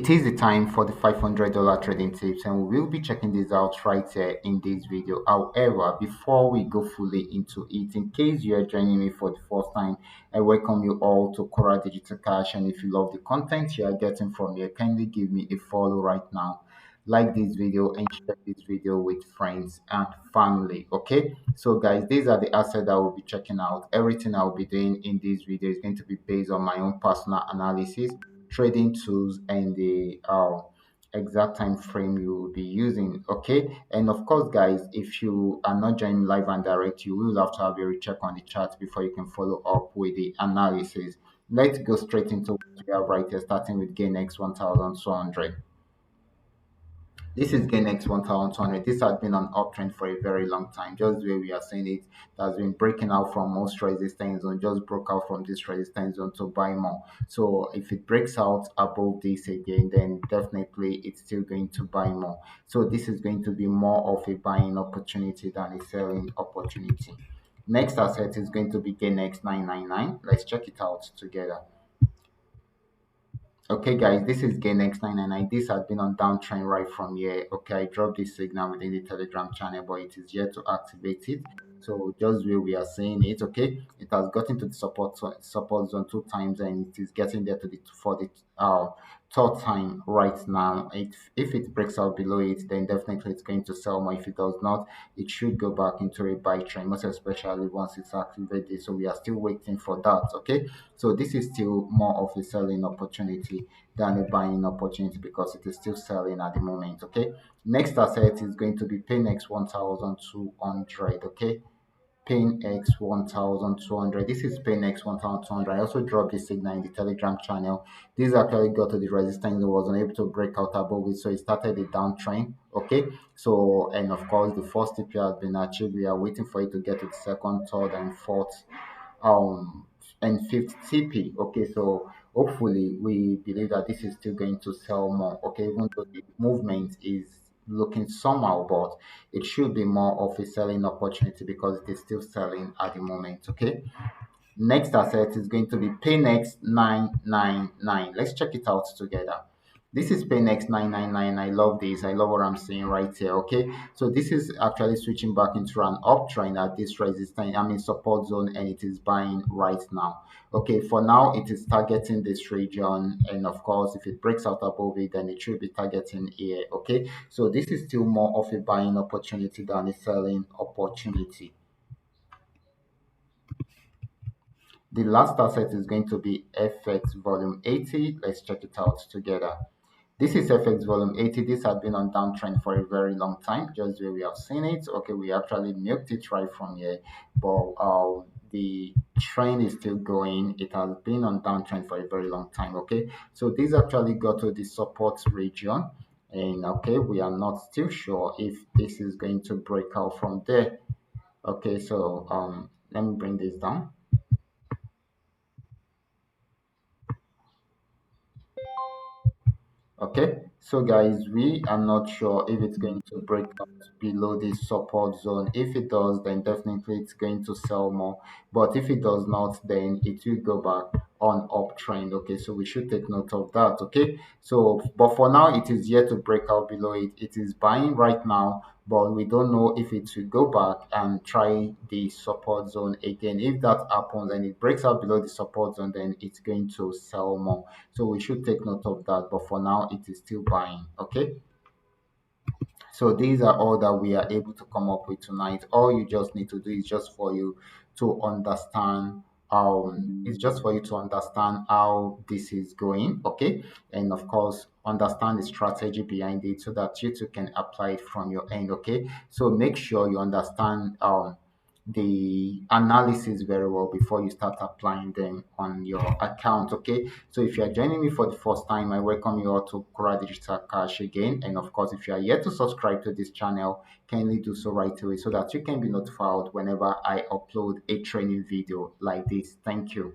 It is the time for the $500 trading tips, and we will be checking this out right here in this video. However, before we go fully into it, in case you are joining me for the first time, I welcome you all to Qora Digital Cash. And if you love the content you are getting from here, kindly give me a follow right now. Like this video and share this video with friends and family. Okay, so guys, these are the assets that we'll be checking out. Everything I'll be doing in this video is going to be based on my own personal analysis, trading tools, and the exact time frame you will be using. Okay, and of course guys, if you are not joining live and direct, you will have to have a recheck on the chart before you can follow up with the analysis. Let's go straight into what we have right here, starting with GainX 1200. This is GainX 1200. This has been an uptrend for a very long time. Just the way we are seeing it, it has been breaking out from most resistance zone, just broke out from this resistance zone to buy more. So if it breaks out above this again, then definitely it's still going to buy more. So this is going to be more of a buying opportunity than a selling opportunity. Next asset is going to be GainX 999. Let's check it out together. Okay, guys, this is GainX 999. This has been on downtrend right from here. Okay, I dropped this signal within the Telegram channel, but it is yet to activate it. So just where we are saying it, okay, it has gotten to the support zone two times, and it is getting there to the for the third time right now. If it breaks out below it, then definitely it's going to sell more. If it does not, it should go back into a buy trend, most especially once it's activated. So we are still waiting for that. Okay, so this is still more of a selling opportunity than a buying opportunity because it is still selling at the moment. Okay, next asset is going to be PayNext 1200. Okay, PayNext 1200. This is PayNext 1200. I also dropped the signal in the Telegram channel. This actually got to the resistance, it was unable to break out above it, so it started a downtrend. Okay, so and of course the first TP has been achieved. We are waiting for it to get to the second, third, and fourth um and fifth TP. Okay, so hopefully we believe that this is still going to sell more. Okay, even though the movement is looking somehow, but it should be more of a selling opportunity because it is still selling at the moment. Okay, next asset is going to be PayNext 999. Let's check it out together. This is PayNext 999. I love this. I love what I'm seeing right here. Okay, so this is actually switching back into an uptrend at this resistance, I mean support zone, and it is buying right now. Okay, for now it is targeting this region, and of course if it breaks out above it, then it should be targeting here. Okay, so this is still more of a buying opportunity than a selling opportunity. The last asset is going to be FX volume 80. Let's check it out together. This is FX volume 80. This has been on downtrend for a very long time, just where we have seen it. Okay, we actually milked it right from here, but the trend is still going. It has been on downtrend for a very long time. Okay, so this actually got to the support region, and okay, we are not still sure if this is going to break out from there. Okay, so let me bring this down. Okay, so guys, we are not sure if it's going to break out below this support zone. If it does, then definitely it's going to sell more. But if it does not, then it will go back on uptrend. Okay, so we should take note of that. Okay, so but for now, it is yet to break out below it. It is buying right now, but we don't know if it will go back and try the support zone again. If that happens and it breaks out below the support zone, then it's going to sell more. So we should take note of that. But for now, it is still buying. Okay. So these are all that we are able to come up with tonight. All you just need to do is just for you to understand it's just for you to understand how this is going, okay? And of course, understand the strategy behind it so that you too can apply it from your end, okay? So make sure you understand the analysis very well before you start applying them on your account. Okay, so if you are joining me for the first time, I welcome you all to Qora Digital Cash again. And of course, if you are yet to subscribe to this channel, kindly do so right away so that you can be notified whenever I upload a training video like this. Thank you.